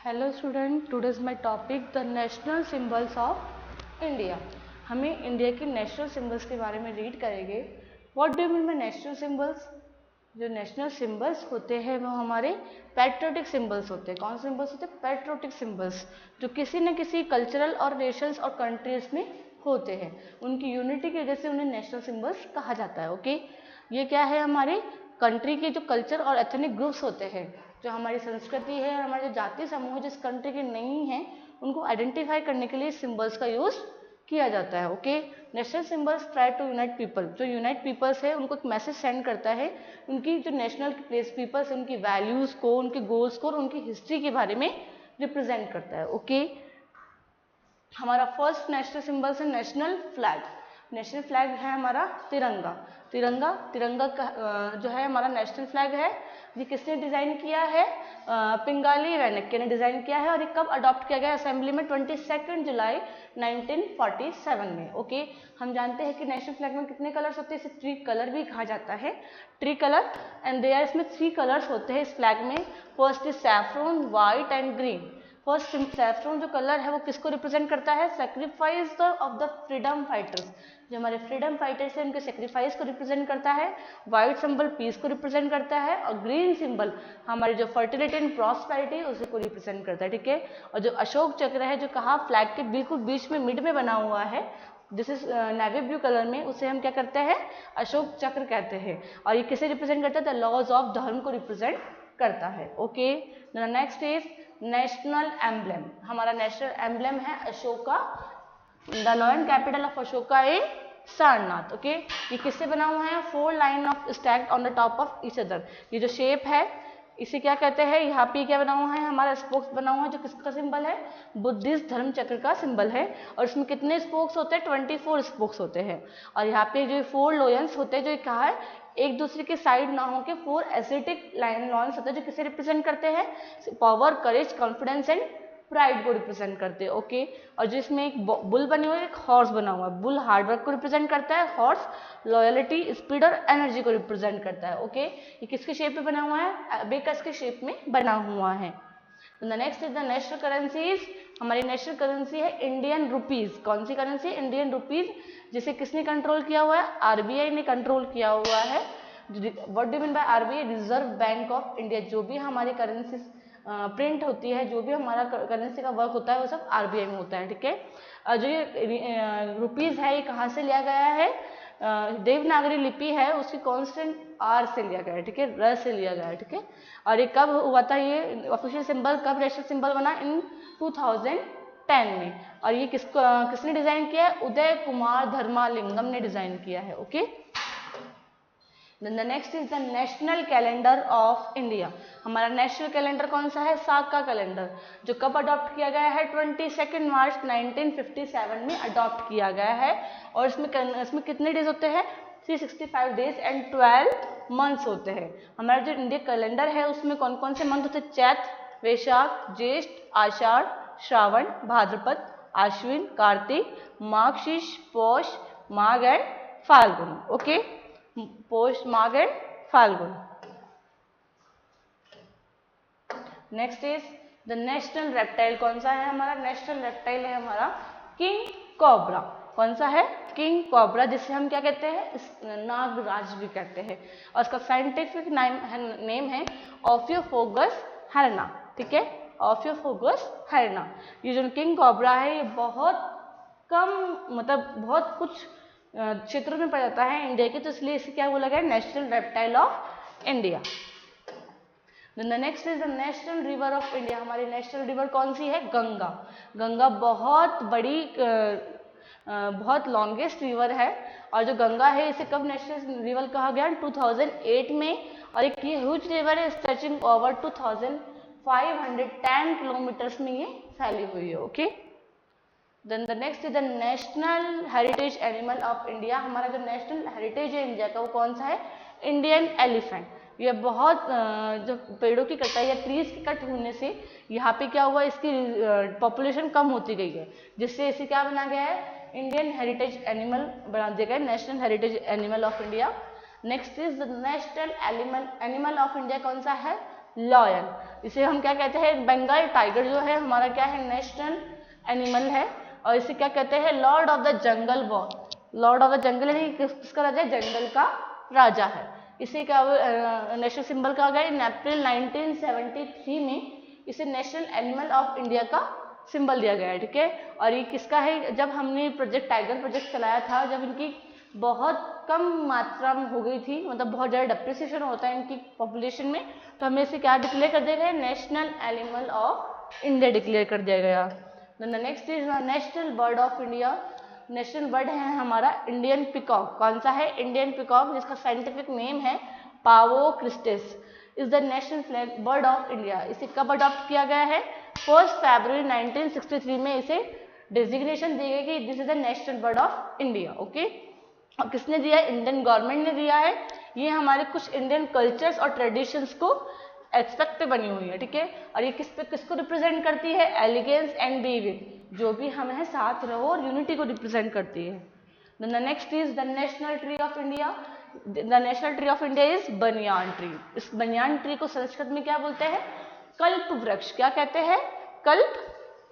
Hello student, today is my topic the national symbols of India. हमें India के national symbols के बारे में रीड करेंगे। What do mean by national symbols? जो नेशनल सिंबल्स होते हैं वो हमारे पैट्रियोटिक सिंबल्स होते हैं। कौन से सिंबल्स होते हैं? पैट्रियोटिक सिंबल्स, जो किसी न किसी कल्चरल और नेशंस और कंट्रीज में होते हैं। उनकी यूनिटी की वजह से उन्हें नेशनल सिंबल्स कहा जाता है। ओके, ये क्या है? हमारे कंट्री के जो कल्चर और एथनिक ग्रुप्स होते हैं, जो हमारी संस्कृति है और हमारे जो जातीय समूह जिस कंट्री के नहीं है, उनको आइडेंटिफाई करने के लिए सिंबल्स का यूज किया जाता है। Okay, national symbols try to unite people. जो यूनाइट पीपल्स है उनको एक मैसेज सेंड करता है, उनकी जो नेशनल प्लेस पीपल्स है उनकी वैल्यूज को, उनके गोल्स को और उनकी हिस्ट्री के बारे में रिप्रेजेंट करता है। ओके, हमारा फर्स्ट नेशनल सिंबल्स है नेशनल फ्लैग। नेशनल फ्लैग है हमारा तिरंगा। तिरंगा का जो है हमारा नेशनल फ्लैग है। ये किसने डिजाइन किया है? पिंगाली वेंकैया ने डिजाइन किया है। और ये कब अडॉप्ट किया गया? असेंबली में 22 जुलाई 1947 में। ओके, हम जानते हैं कि नेशनल फ्लैग में कितने कलर्स होते हैं? इसे ट्री कलर भी कहा जाता है, ट्री कलर। एंड देयर इसमें 3 कलर्स होते हैं इस फ्लैग में। First is saffron, white and green. First saffron जो कलर है वो किसको रिप्रेजेंट करता है? Sacrifice of the freedom fighters. जो हमारे फ्रीडम फाइटर्स हैं उनके सेक्रीफाइस को रिप्रेजेंट करता है। व्हाइट सिंबल पीस को रिप्रेजेंट करता है और ग्रीन सिंबल हमारी जो फर्टिलिटी एंड प्रॉस्पेरिटी उसी को रिप्रेजेंट करता है। ठीक है, और जो अशोक चक्र है जो कहा फ्लैग के बिल्कुल बीच में मिड में बना हुआ है, this is navy blue colour में, उसे हम क्या करते हैं? अशोक चक्र कहते हैं। और ये किसे रिप्रेजेंट करता है? द लॉज ऑफ धर्म को रिप्रेजेंट करता है। Okay, next is national emblem. हमारा नेशनल एम्ब्लेम है Ashoka. The lion capital of Ashoka is Sarnath. Okay, ये किससे बना हुआ है? 4 line of stacked on the top of each other. ये जो शेप है इसे क्या कहते हैं? यहाँ पे क्या बना हुआ है? हमारा स्पोक्स बना हुआ है जो किसका सिंबल है? बुद्धिस्ट धर्म चक्र का सिंबल है। और इसमें कितने स्पोक्स होते हैं? 24 स्पोक्स होते हैं। और यहाँ पे जो 4 लोयंस होते हैं, जो कहा है एक दूसरे के साइड ना हो के 4 एसिटिक लाइन लॉन्स होते हैं, जो किसे रिप्रेजेंट करते हैं? Power, courage, confidence and pride को रिप्रेजेंट करते हैं। ओके, और जिसमें एक बुल बनी हुई है, एक हॉर्स बना हुआ है। बुल हार्डवर्क को रिप्रेजेंट करता है, हॉर्स लॉयलिटी, स्पीड और एनर्जी को रिप्रेजेंट करता है। ओके, ये किसके शेप में बना हुआ है? अबेकस के शेप में बना हुआ है। Next is the national currencies. हमारी नेशनल करेंसी है इंडियन रुपीज। कौन सी करेंसी? इंडियन रुपीज, जिसे किसने कंट्रोल किया हुआ है? आरबीआई ने कंट्रोल किया हुआ है। What do mean by RBI? Reserve bank of India. जो भी हमारी करेंसी प्रिंट होती है, जो भी हमारा करेंसी का वर्क होता है, वो सब आरबीआई में होता है। ठीक है, जो ये रुपीज है ये कहाँ से लिया गया है? देवनागरी लिपि है उसकी कॉन्स्टेंट आर से लिया गया है। ठीक है, र से लिया गया है। ठीक है, और ये कब हुआ था? ये ऑफिशियल सिंबल कब नेशनल सिंबल बना? इन 2010 में। और ये किसने डिजाइन किया है? उदय कुमार धर्मालिंगम ने डिजाइन किया है। Okay, Then the next is the national calendar of India. हमारा नेशनल कैलेंडर कौन सा है? साग का कैलेंडर, जो कब अडॉप्ट किया गया है? 22 मार्च 1957 में अडॉप्ट किया गया है। और इसमें कितने डेज होते हैं? 365 डेज एंड 12 मंथ्स होते हैं। हमारा जो इंडिया कैलेंडर है उसमें कौन कौन से मंथ होते हैं? Chaitra, Vaishakh, Jyeshtha, Ashadh, Shravan, Bhadrapad, Ashwin, Kartik, Margashirsha, Paush, Magh and Phalgun. Okay, Paush, Magh and Phalgun. Next is the national reptile. कौन सा है हमारा? नेशनल रेप्टाइल है हमारा किंग कोबरा। कौन सा है? किंग कोबरा, जिसे हम क्या कहते हैं? नागराज भी कहते हैं। और उसका साइंटिफिक नेम है ऑफियोफोगस हेरेना। ठीक है, ऑफियोफोगस हेरेना। ये जो किंग कोबरा है ये बहुत कम, मतलब बहुत कुछ क्षेत्रों में पड़ जाता है इंडिया के, तो इसलिए इसे क्या बोला गया? National reptile of India. Next is the national river of India. हमारी नेशनल रिवर कौन सी है? गंगा। गंगा बहुत बड़ी, बहुत लॉन्गेस्ट रिवर है। और जो गंगा है इसे कब नेशनल रिवर कहा गया? 2008 में। और एक ये ह्यूज रिवर है स्ट्रेचिंग ओवर 2510 किलोमीटर्स में ये फैली हुई है। Okay, then the next is the national heritage animal of India. हमारा जो नेशनल हेरिटेज है इंडिया का वो कौन सा है? Indian elephant. ये बहुत जो पेड़ों की कटाई या ट्रीज की कट होने से यहाँ पे क्या हुआ? इसकी पॉपुलेशन कम होती गई है, जिससे इसे क्या बना गया है? इंडियन हेरिटेज एनिमल बना दिया गया, national heritage animal of India. Next is the national animal of India कौन सा है? लॉयन। इसे हम क्या कहते हैं, बंगाल टाइगर जो है हमारा क्या है, नेशनल एनिमल है। और इसे क्या कहते हैं, Lord of the jungle war. Lord of the jungle यानी किसका राजा है, जंगल का राजा है। इसे क्या नेशनल सिंबल कहा गया इन अप्रैल 1973 में इसे नेशनल एनिमल ऑफ इंडिया का सिंबल दिया गया है, ठीक है। और ये किसका है, जब हमने प्रोजेक्ट टाइगर प्रोजेक्ट चलाया था, जब इनकी बहुत कम मात्रा में हो गई थी, मतलब बहुत ज़्यादा डिप्रेसिएशन होता है इनकी पॉपुलेशन में, तो हमें इसे क्या डिक्लेयर कर दिया गया, national animal of India declare कर दिया गया। The next is national bird of India. National bird है हमारा इंडियन पिकॉक। कौन सा है, इंडियन पिकॉक, जिसका साइंटिफिक नेम है पावो क्रिस्टिस, is the national flag bird of India. इसे कब अडॉप्ट किया गया है, 1 फरवरी 1963 में इसे डेजिग्नेशन दी गई कि this is the national bird of India, okay. और किसने दिया है, इंडियन गवर्नमेंट ने दिया है। ये हमारे कुछ इंडियन कल्चर्स और ट्रेडिशंस को एस्पेक्ट पे बनी हुई है, ठीक है। और ये किसको रिप्रेजेंट करती है, एलिगेंस एंड बी विद, जो भी हम है साथ रहो, और यूनिटी को रिप्रेजेंट करती है। The next is the national tree of India. The national tree of India is banyan tree. इस बनियान ट्री को संस्कृत में क्या बोलते हैं, कल्प वृक्ष। क्या कहते हैं, कल्प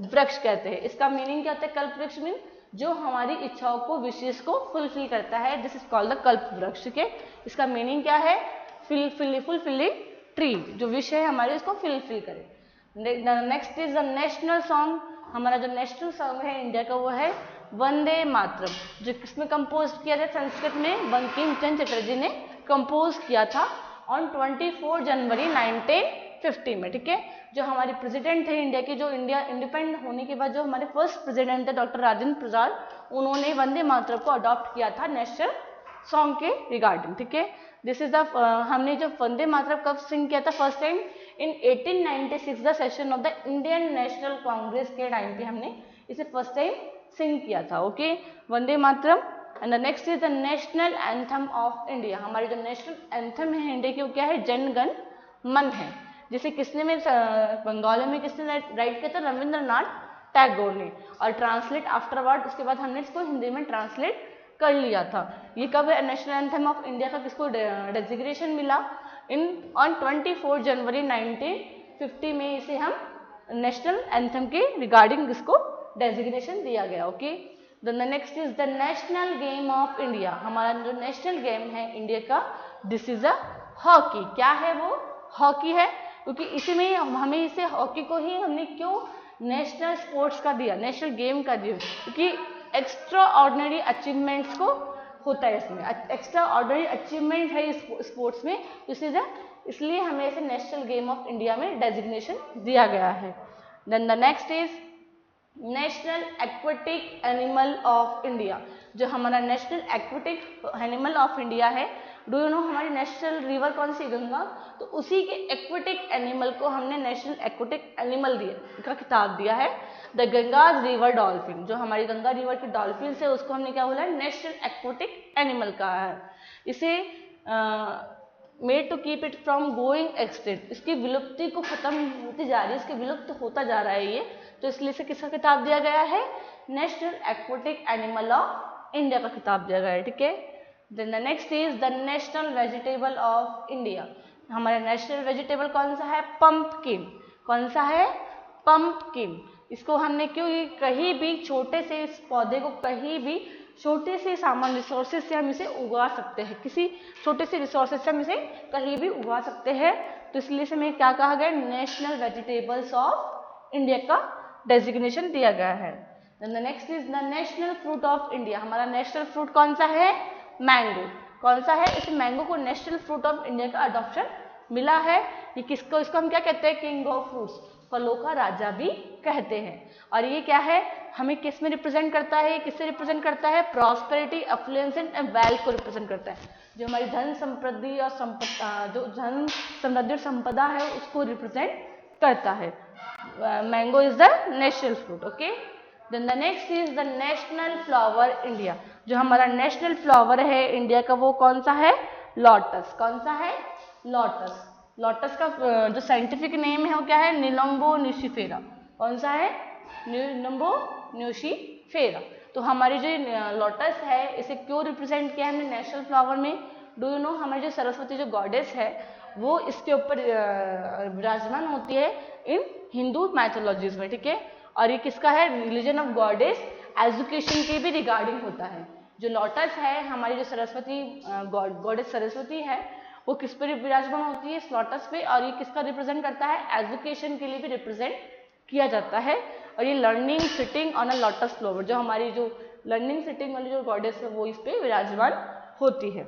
वृक्ष कहते हैं। इसका मीनिंग क्या होता है, कल्प वृक्ष मीन जो हमारी इच्छाओं को, विशेष को फुलफिल करता है, दिस इज कॉल्ड द कल्प वृक्ष, ठीक है। इसका मीनिंग क्या है, फुलफिलिंग ट्री, जो विश है हमारे उसको फुलफिल करे। Next is the national song. हमारा जो नेशनल सॉन्ग है इंडिया का वो है वंदे मातरम, जो किसमें कंपोज किया था, संस्कृत में बंकिम चंद्र चटर्जी ने कंपोज किया था ऑन 24 जनवरी 1950 में, ठीक है। जो हमारे प्रेसिडेंट थे इंडिया के, जो इंडिया इंडिपेंडेंट होने के बाद जो हमारे फर्स्ट प्रेसिडेंट थे डॉक्टर राजेंद्र प्रसाद, उन्होंने वंदे मातरम को अडॉप्ट किया था नेशनल सॉन्ग के रिगार्डिंग, ठीक है। दिस इज द हमने जो वंदे मातरम कब सिंग किया था, first time in 1896 the session of the Indian national Congress के टाइम पे हमने इसे फर्स्ट टाइम सिंग किया था, okay, Vande Mataram. And the next is the national anthem of India. हमारी जो नेशनल एंथम है इंडिया की वो क्या है, जन गण मन है, जिसे किसने में बंगाली में किसने राइट किया था, रविंद्रनाथ टैगोर ने। और ट्रांसलेट आफ्टरवर्ड, उसके बाद हमने इसको हिंदी में ट्रांसलेट कर लिया था। ये कब है नेशनल एंथम ऑफ इंडिया का किसको डेजिग्नेशन मिला, इन ऑन 24 जनवरी 1950 में इसे हम नेशनल एंथम के रिगार्डिंग इसको डेजिग्नेशन दिया गया, okay. The next is the national game of India. हमारा जो नेशनल गेम है इंडिया का, दिस इज अ हॉकी। क्या है वो, हॉकी है, क्योंकि इसी में हमें इसे हॉकी को ही हमने क्यों नेशनल स्पोर्ट्स का दिया, नेशनल गेम का दिया, क्योंकि एक्स्ट्रा ऑर्डिनरी अचीवमेंट्स को होता है इसमें, एक्स्ट्रा ऑर्डिनरी अचीवमेंट है इस स्पोर्ट्स में, इसलिए हमें इसे नेशनल गेम ऑफ इंडिया में डेजिग्नेशन दिया गया है। Then the next is national aquatic animal of India. जो हमारा national aquatic animal of India है, डू यू नो हमारी नेशनल रिवर कौन सी, गंगा, तो उसी के एक्वेटिक एनिमल को हमने नेशनल एक्वेटिक एनिमल का खिताब दिया है, द गंगाज रिवर डॉल्फिन। जो हमारी गंगा रिवर की डॉल्फिन है उसको हमने क्या बोला है, नेशनल एक्वेटिक एनिमल कहा है। इसे made to keep it from going extinct, इसकी विलुप्ति को खत्म होती जा रही है, इसके विलुप्त होता जा रहा है ये, तो इसलिए इसे किसका खिताब दिया गया है, national aquatic animal of India का खिताब दिया गया है, ठीक है। Then the next is the national vegetable of India. हमारा नेशनल वेजिटेबल कौन सा है, पंपकिन। कौन सा है, पंपकिन। इसको हमने क्यों, कहीं भी छोटे से इस पौधे को कहीं भी छोटे से सामान रिसोर्सेज से हम इसे उगा सकते हैं, किसी छोटे से रिसोर्सेज से हम इसे कहीं भी उगा सकते हैं, तो इसलिए इसे हमें क्या कहा गया, नेशनल वेजिटेबल्स ऑफ इंडिया का डेजिग्नेशन दिया गया है। The next is the national fruit of India. हमारा नेशनल फ्रूट कौन सा है, मैंगो। कौन सा है, इस मैंगो को नेशनल फ्रूट ऑफ इंडिया का अडॉप्शन मिला है। ये किसको, इसको हम क्या कहते हैं, किंग ऑफ फ्रूट्स, फलों का राजा भी कहते हैं। और ये क्या है, हमें किस में रिप्रेजेंट करता है, किससे रिप्रेजेंट करता है, प्रॉस्पेरिटी, अफ्लुएंस एंड वेल्थ को रिप्रेजेंट करता है। जो हमारी धन समृद्धि और जो धन समृद्धि और संपदा है उसको रिप्रेजेंट करता है। Mango is the national fruit, okay. Then the next is the national flower India. जो हमारा नेशनल फ्लावर है इंडिया का वो कौन सा है, लोटस। कौन सा है, लोटस। लोटस का जो साइंटिफिक नेम है वो क्या है, निलम्बो न्यूसीफेरा। कौन सा है, निलम्बो न्यूसीफेरा। तो हमारी जो लोटस है इसे क्यों रिप्रेजेंट किया है हमने नेशनल फ्लावर में, डू यू नो हमारी जो सरस्वती जो गॉडेस है वो इसके ऊपर विराजमान होती है इन हिंदू मैथोलॉजीज में, ठीक है। और ये किसका है? रिलीजन ऑफ गॉडेस एजुकेशन के भी रिगार्डिंग होता है। जो लोटस है हमारी, जो सरस्वती गॉडेस सरस्वती है, वो किस पर विराजमान होती है? इस लोटस पे। और ये किसका रिप्रेजेंट करता है? एजुकेशन के लिए भी रिप्रेजेंट किया जाता है। और ये learning sitting on a lotus flower, जो हमारी जो लर्निंग सिटिंग वाली जो गॉडेस है वो इस पे विराजमान होती है।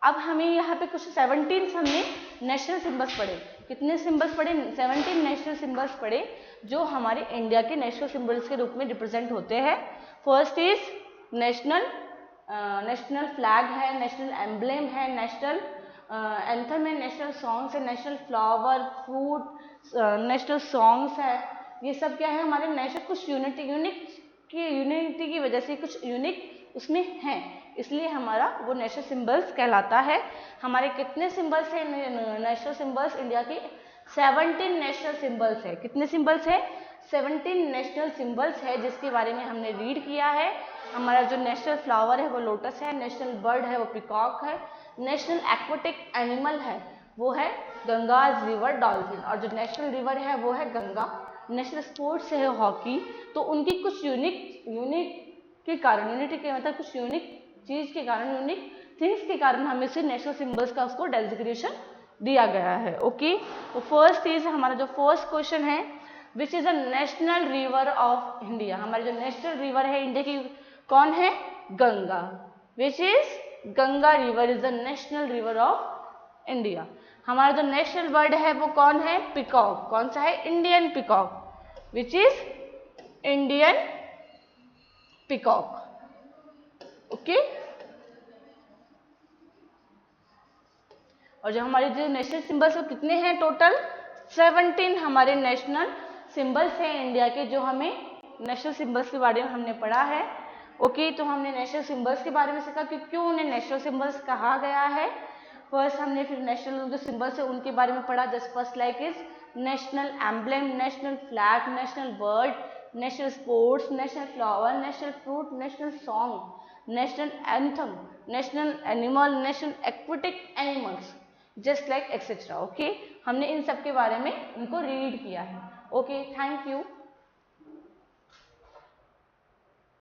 अब हमें यहाँ पे कुछ 17 हमने नेशनल सिंबल्स पढ़े। कितने सिंबल्स पढ़े? 17 नेशनल सिंबल्स पढ़े जो हमारे इंडिया के नेशनल सिंबल्स के रूप में रिप्रेजेंट होते हैं। फर्स्ट इज नेशनल फ्लैग है, नेशनल एम्ब्लेम है, नेशनल एंथम है, नेशनल सॉन्ग्स है, national flower fruit, national songs है। ये सब क्या है? हमारे नेशनल कुछ यूनिटी की वजह से कुछ यूनिक उसमें है, इसलिए हमारा वो नेशनल सिंबल्स कहलाता है। हमारे कितने सिंबल्स है नेशनल सिंबल्स? इंडिया के 17 नेशनल सिंबल्स है। कितने सिंबल्स है? 17 नेशनल सिंबल्स है, जिसके बारे में हमने रीड किया है। हमारा जो नेशनल फ्लावर है वो लोटस है, नेशनल बर्ड है वो पिकॉक है, नेशनल एक्वाटिक एनिमल है वो है गंगा रिवर डॉल्फिन, और जो नेशनल रिवर है वो है गंगा। नेशनल स्पोर्ट्स है हॉकी। तो उनकी कुछ यूनिक के कारण, यूनिटी के मतलब कुछ यूनिक चीज के कारण, यूनिक थिंग्स के कारण हमें से नेशनल सिंबल्स का उसको डेजिग्नेशन दिया गया है। ओके, तो फर्स्ट इज हमारा जो फर्स्ट क्वेश्चन है, which is a national river of India. हमारी जो नेशनल रिवर है इंडिया की कौन है? Ganga. Which is Ganga river is the national river of India. हमारा जो नेशनल बर्ड है वो कौन है? पिकॉक। कौन सा है? Indian peacock, which is Indian peacock. Okay, और जो हमारे जो नेशनल सिंबल्स वो कितने हैं? टोटल 17 हमारे नेशनल सिंबल्स हैं इंडिया के, जो हमें नेशनल सिंबल्स के बारे में हमने पढ़ा है। ओके, तो हमने नेशनल सिंबल्स के बारे में सीखा कि क्यों उन्हें नेशनल सिंबल्स कहा गया है। फर्स्ट हमने फिर नेशनल जो सिंबल्स है उनके बारे में पढ़ा। Just first like is national emblem, national flag, national bird, national sports, national flower, national fruit, national song, national anthem, national animal, national aquatic animals, just like etcetera. Okay, हमने इन सब के बारे में इनको रीड किया है। Okay, thank you.